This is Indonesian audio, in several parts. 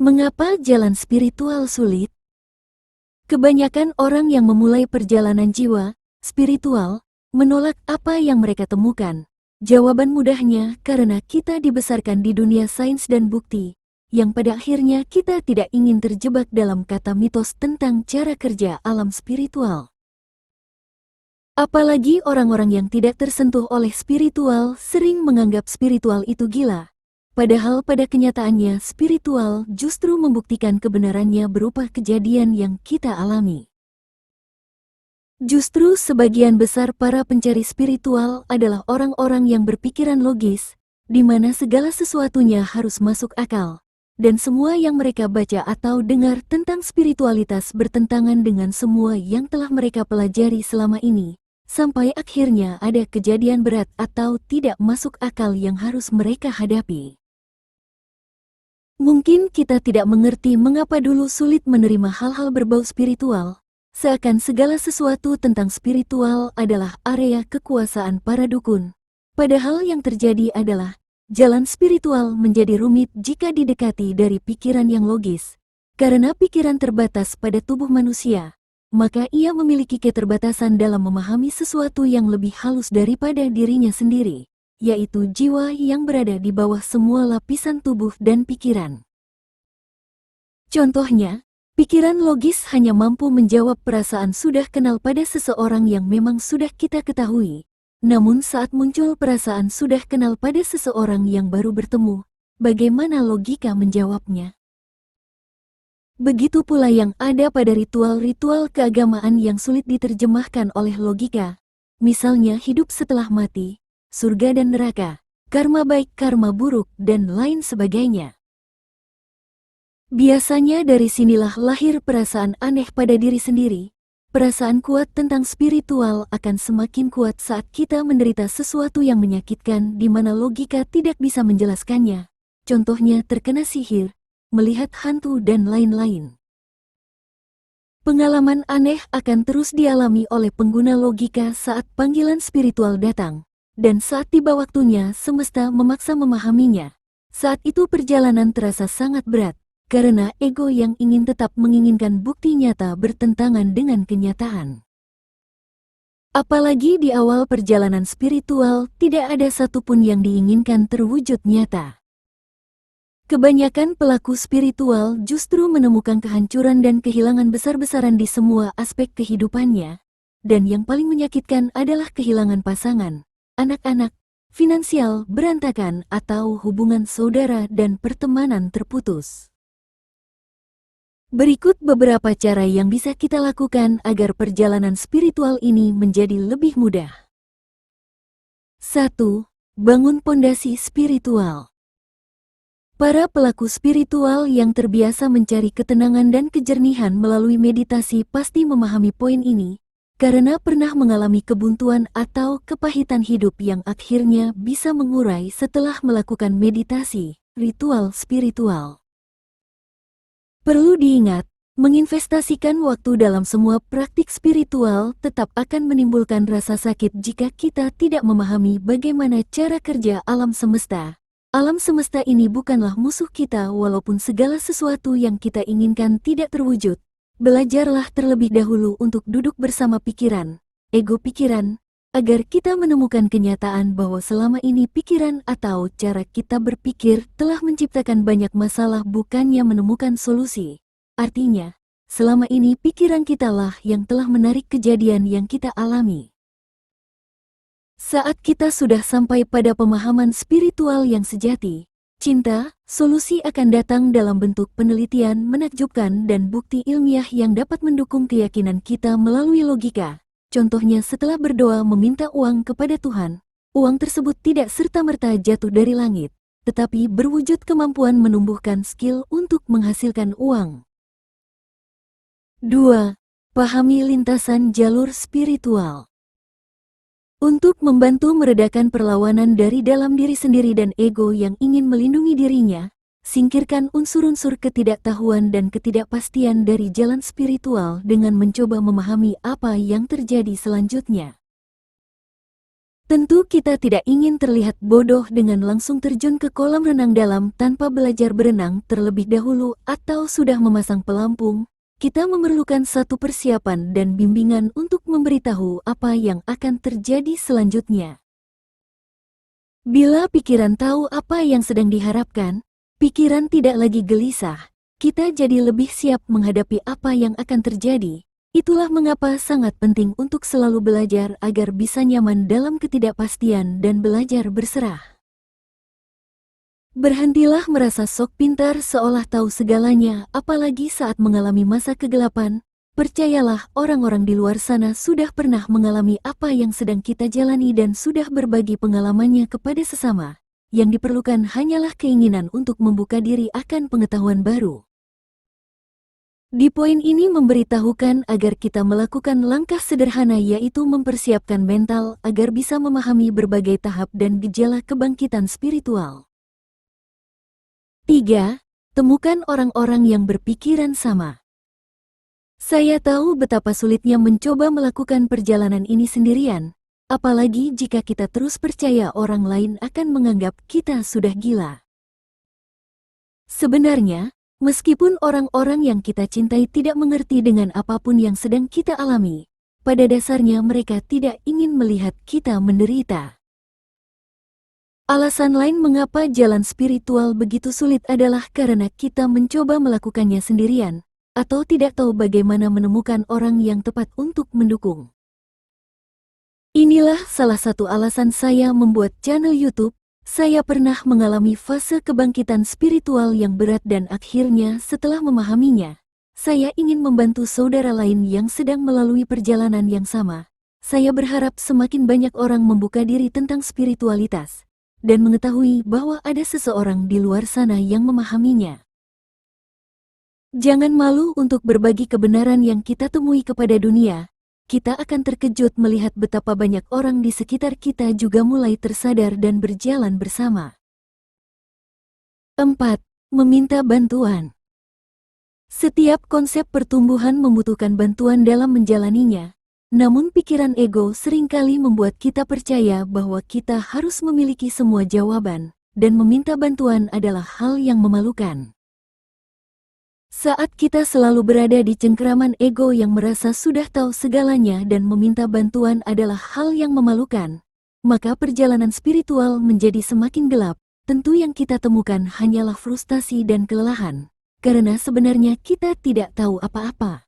Mengapa jalan spiritual sulit? Kebanyakan orang yang memulai perjalanan jiwa spiritual menolak apa yang mereka temukan. Jawaban mudahnya karena kita dibesarkan di dunia sains dan bukti, yang pada akhirnya kita tidak ingin terjebak dalam kata mitos tentang cara kerja alam spiritual. Apalagi orang-orang yang tidak tersentuh oleh spiritual sering menganggap spiritual itu gila. Padahal pada kenyataannya spiritual justru membuktikan kebenarannya berupa kejadian yang kita alami. Justru sebagian besar para pencari spiritual adalah orang-orang yang berpikiran logis, di mana segala sesuatunya harus masuk akal, dan semua yang mereka baca atau dengar tentang spiritualitas bertentangan dengan semua yang telah mereka pelajari selama ini, sampai akhirnya ada kejadian berat atau tidak masuk akal yang harus mereka hadapi. Mungkin kita tidak mengerti mengapa dulu sulit menerima hal-hal berbau spiritual, seakan segala sesuatu tentang spiritual adalah area kekuasaan para dukun. Padahal yang terjadi adalah, jalan spiritual menjadi rumit jika didekati dari pikiran yang logis. Karena pikiran terbatas pada tubuh manusia, maka ia memiliki keterbatasan dalam memahami sesuatu yang lebih halus daripada dirinya sendiri, yaitu jiwa yang berada di bawah semua lapisan tubuh dan pikiran. Contohnya, pikiran logis hanya mampu menjawab perasaan sudah kenal pada seseorang yang memang sudah kita ketahui. Namun saat muncul perasaan sudah kenal pada seseorang yang baru bertemu, bagaimana logika menjawabnya? Begitu pula yang ada pada ritual-ritual keagamaan yang sulit diterjemahkan oleh logika, misalnya hidup setelah mati, surga dan neraka, karma baik, karma buruk, dan lain sebagainya. Biasanya dari sinilah lahir perasaan aneh pada diri sendiri. Perasaan kuat tentang spiritual akan semakin kuat saat kita menderita sesuatu yang menyakitkan di mana logika tidak bisa menjelaskannya. Contohnya terkena sihir, melihat hantu, dan lain-lain. Pengalaman aneh akan terus dialami oleh pengguna logika saat panggilan spiritual datang. Dan saat tiba waktunya semesta memaksa memahaminya. Saat itu perjalanan terasa sangat berat, karena ego yang ingin tetap menginginkan bukti nyata bertentangan dengan kenyataan. Apalagi di awal perjalanan spiritual tidak ada satupun yang diinginkan terwujud nyata. Kebanyakan pelaku spiritual justru menemukan kehancuran dan kehilangan besar-besaran di semua aspek kehidupannya. Dan yang paling menyakitkan adalah kehilangan pasangan, anak-anak, finansial berantakan, atau hubungan saudara dan pertemanan terputus. Berikut beberapa cara yang bisa kita lakukan agar perjalanan spiritual ini menjadi lebih mudah. 1. Bangun pondasi spiritual. Para pelaku spiritual yang terbiasa mencari ketenangan dan kejernihan melalui meditasi pasti memahami poin ini, karena pernah mengalami kebuntuan atau kepahitan hidup yang akhirnya bisa mengurai setelah melakukan meditasi, ritual spiritual. Perlu diingat, menginvestasikan waktu dalam semua praktik spiritual tetap akan menimbulkan rasa sakit jika kita tidak memahami bagaimana cara kerja alam semesta. Alam semesta ini bukanlah musuh kita walaupun segala sesuatu yang kita inginkan tidak terwujud. Belajarlah terlebih dahulu untuk duduk bersama pikiran, ego pikiran, agar kita menemukan kenyataan bahwa selama ini pikiran atau cara kita berpikir telah menciptakan banyak masalah bukannya menemukan solusi. Artinya, selama ini pikiran kitalah yang telah menarik kejadian yang kita alami. Saat kita sudah sampai pada pemahaman spiritual yang sejati, cinta, solusi akan datang dalam bentuk penelitian menakjubkan dan bukti ilmiah yang dapat mendukung keyakinan kita melalui logika. Contohnya setelah berdoa meminta uang kepada Tuhan, uang tersebut tidak serta-merta jatuh dari langit, tetapi berwujud kemampuan menumbuhkan skill untuk menghasilkan uang. 2. Pahami lintasan jalur spiritual. Untuk membantu meredakan perlawanan dari dalam diri sendiri dan ego yang ingin melindungi dirinya, singkirkan unsur-unsur ketidaktahuan dan ketidakpastian dari jalan spiritual dengan mencoba memahami apa yang terjadi selanjutnya. Tentu kita tidak ingin terlihat bodoh dengan langsung terjun ke kolam renang dalam tanpa belajar berenang terlebih dahulu atau sudah memasang pelampung. Kita memerlukan satu persiapan dan bimbingan untuk memberitahu apa yang akan terjadi selanjutnya. Bila pikiran tahu apa yang sedang diharapkan, pikiran tidak lagi gelisah. Kita jadi lebih siap menghadapi apa yang akan terjadi. Itulah mengapa sangat penting untuk selalu belajar agar bisa nyaman dalam ketidakpastian dan belajar berserah. Berhentilah merasa sok pintar seolah tahu segalanya, apalagi saat mengalami masa kegelapan. Percayalah, orang-orang di luar sana sudah pernah mengalami apa yang sedang kita jalani dan sudah berbagi pengalamannya kepada sesama. Yang diperlukan hanyalah keinginan untuk membuka diri akan pengetahuan baru. Di poin ini memberitahukan agar kita melakukan langkah sederhana, yaitu mempersiapkan mental agar bisa memahami berbagai tahap dan gejala kebangkitan spiritual. 3. Temukan orang-orang yang berpikiran sama. Saya tahu betapa sulitnya mencoba melakukan perjalanan ini sendirian, apalagi jika kita terus percaya orang lain akan menganggap kita sudah gila. Sebenarnya, meskipun orang-orang yang kita cintai tidak mengerti dengan apapun yang sedang kita alami, pada dasarnya mereka tidak ingin melihat kita menderita. Alasan lain mengapa jalan spiritual begitu sulit adalah karena kita mencoba melakukannya sendirian, atau tidak tahu bagaimana menemukan orang yang tepat untuk mendukung. Inilah salah satu alasan saya membuat channel YouTube. Saya pernah mengalami fase kebangkitan spiritual yang berat dan akhirnya setelah memahaminya, saya ingin membantu saudara lain yang sedang melalui perjalanan yang sama. Saya berharap semakin banyak orang membuka diri tentang spiritualitas dan mengetahui bahwa ada seseorang di luar sana yang memahaminya. Jangan malu untuk berbagi kebenaran yang kita temui kepada dunia. Kita akan terkejut melihat betapa banyak orang di sekitar kita juga mulai tersadar dan berjalan bersama. 4. Meminta bantuan. Setiap konsep pertumbuhan membutuhkan bantuan dalam menjalaninya. Namun pikiran ego seringkali membuat kita percaya bahwa kita harus memiliki semua jawaban, dan meminta bantuan adalah hal yang memalukan. Saat kita selalu berada di cengkeraman ego yang merasa sudah tahu segalanya dan meminta bantuan adalah hal yang memalukan, maka perjalanan spiritual menjadi semakin gelap. Tentu yang kita temukan hanyalah frustasi dan kelelahan, karena sebenarnya kita tidak tahu apa-apa.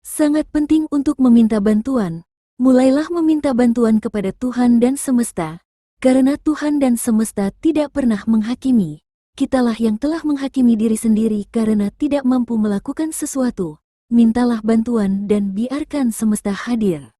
Sangat penting untuk meminta bantuan. Mulailah meminta bantuan kepada Tuhan dan semesta, karena Tuhan dan semesta tidak pernah menghakimi. Kitalah yang telah menghakimi diri sendiri karena tidak mampu melakukan sesuatu. Mintalah bantuan dan biarkan semesta hadir.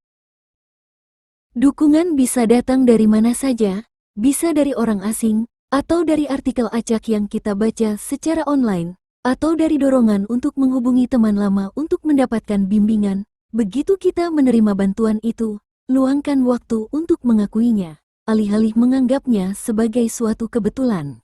Dukungan bisa datang dari mana saja, bisa dari orang asing, atau dari artikel acak yang kita baca secara online, atau dari dorongan untuk menghubungi teman lama untuk mendapatkan bimbingan. Begitu kita menerima bantuan itu, luangkan waktu untuk mengakuinya, alih-alih menganggapnya sebagai suatu kebetulan.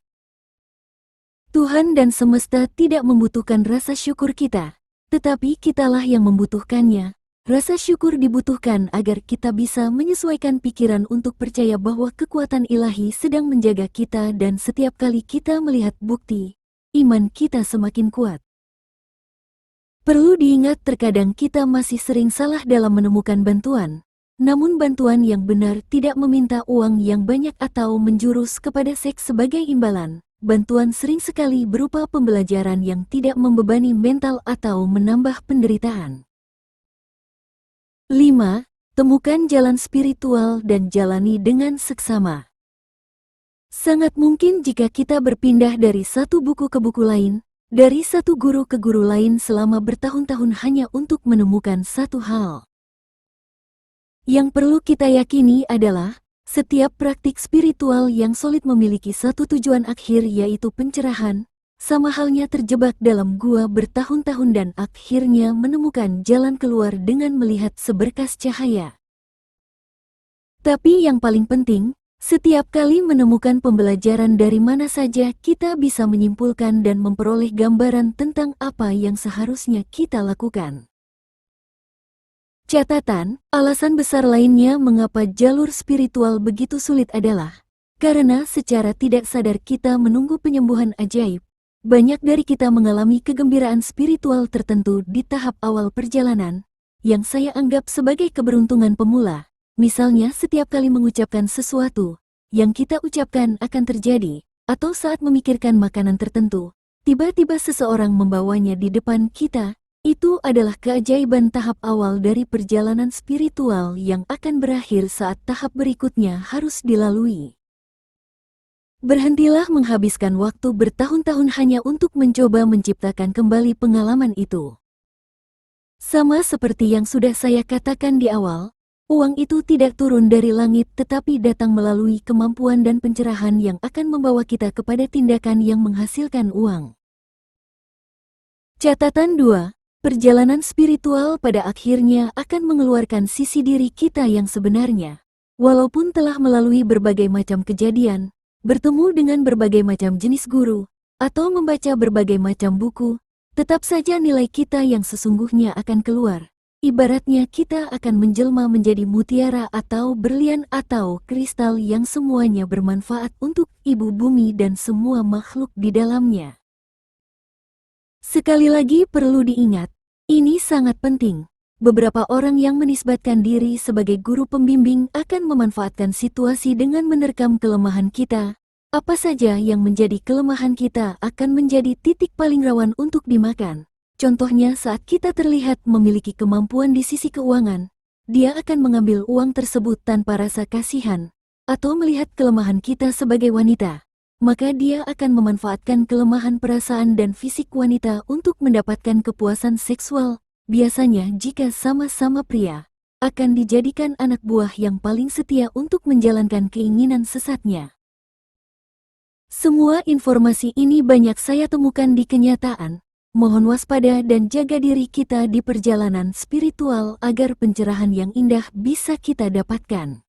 Tuhan dan semesta tidak membutuhkan rasa syukur kita, tetapi kitalah yang membutuhkannya. Rasa syukur dibutuhkan agar kita bisa menyesuaikan pikiran untuk percaya bahwa kekuatan ilahi sedang menjaga kita, dan setiap kali kita melihat bukti, iman kita semakin kuat. Perlu diingat, terkadang kita masih sering salah dalam menemukan bantuan. Namun bantuan yang benar tidak meminta uang yang banyak atau menjurus kepada seks sebagai imbalan. Bantuan sering sekali berupa pembelajaran yang tidak membebani mental atau menambah penderitaan. 5. Temukan jalan spiritual dan jalani dengan seksama. Sangat mungkin jika kita berpindah dari satu buku ke buku lain, dari satu guru ke guru lain selama bertahun-tahun hanya untuk menemukan satu hal. Yang perlu kita yakini adalah, setiap praktik spiritual yang solid memiliki satu tujuan akhir, yaitu pencerahan, sama halnya terjebak dalam gua bertahun-tahun dan akhirnya menemukan jalan keluar dengan melihat seberkas cahaya. Tapi yang paling penting, setiap kali menemukan pembelajaran dari mana saja kita bisa menyimpulkan dan memperoleh gambaran tentang apa yang seharusnya kita lakukan. Catatan, alasan besar lainnya mengapa jalur spiritual begitu sulit adalah karena secara tidak sadar kita menunggu penyembuhan ajaib. Banyak dari kita mengalami kegembiraan spiritual tertentu di tahap awal perjalanan, yang saya anggap sebagai keberuntungan pemula. Misalnya setiap kali mengucapkan sesuatu, yang kita ucapkan akan terjadi, atau saat memikirkan makanan tertentu, tiba-tiba seseorang membawanya di depan kita. Itu adalah keajaiban tahap awal dari perjalanan spiritual yang akan berakhir saat tahap berikutnya harus dilalui. Berhentilah menghabiskan waktu bertahun-tahun hanya untuk mencoba menciptakan kembali pengalaman itu. Sama seperti yang sudah saya katakan di awal, uang itu tidak turun dari langit tetapi datang melalui kemampuan dan pencerahan yang akan membawa kita kepada tindakan yang menghasilkan uang. Catatan 2. Perjalanan spiritual pada akhirnya akan mengeluarkan sisi diri kita yang sebenarnya. Walaupun telah melalui berbagai macam kejadian, bertemu dengan berbagai macam jenis guru, atau membaca berbagai macam buku, tetap saja nilai kita yang sesungguhnya akan keluar. Ibaratnya kita akan menjelma menjadi mutiara atau berlian atau kristal yang semuanya bermanfaat untuk ibu bumi dan semua makhluk di dalamnya. Sekali lagi perlu diingat, ini sangat penting. Beberapa orang yang menisbatkan diri sebagai guru pembimbing akan memanfaatkan situasi dengan menerkam kelemahan kita. Apa saja yang menjadi kelemahan kita akan menjadi titik paling rawan untuk dimakan. Contohnya saat kita terlihat memiliki kemampuan di sisi keuangan, dia akan mengambil uang tersebut tanpa rasa kasihan, atau melihat kelemahan kita sebagai wanita. Maka dia akan memanfaatkan kelemahan perasaan dan fisik wanita untuk mendapatkan kepuasan seksual. Biasanya jika sama-sama pria, akan dijadikan anak buah yang paling setia untuk menjalankan keinginan sesatnya. Semua informasi ini banyak saya temukan di kenyataan. Mohon waspada dan jaga diri kita di perjalanan spiritual agar pencerahan yang indah bisa kita dapatkan.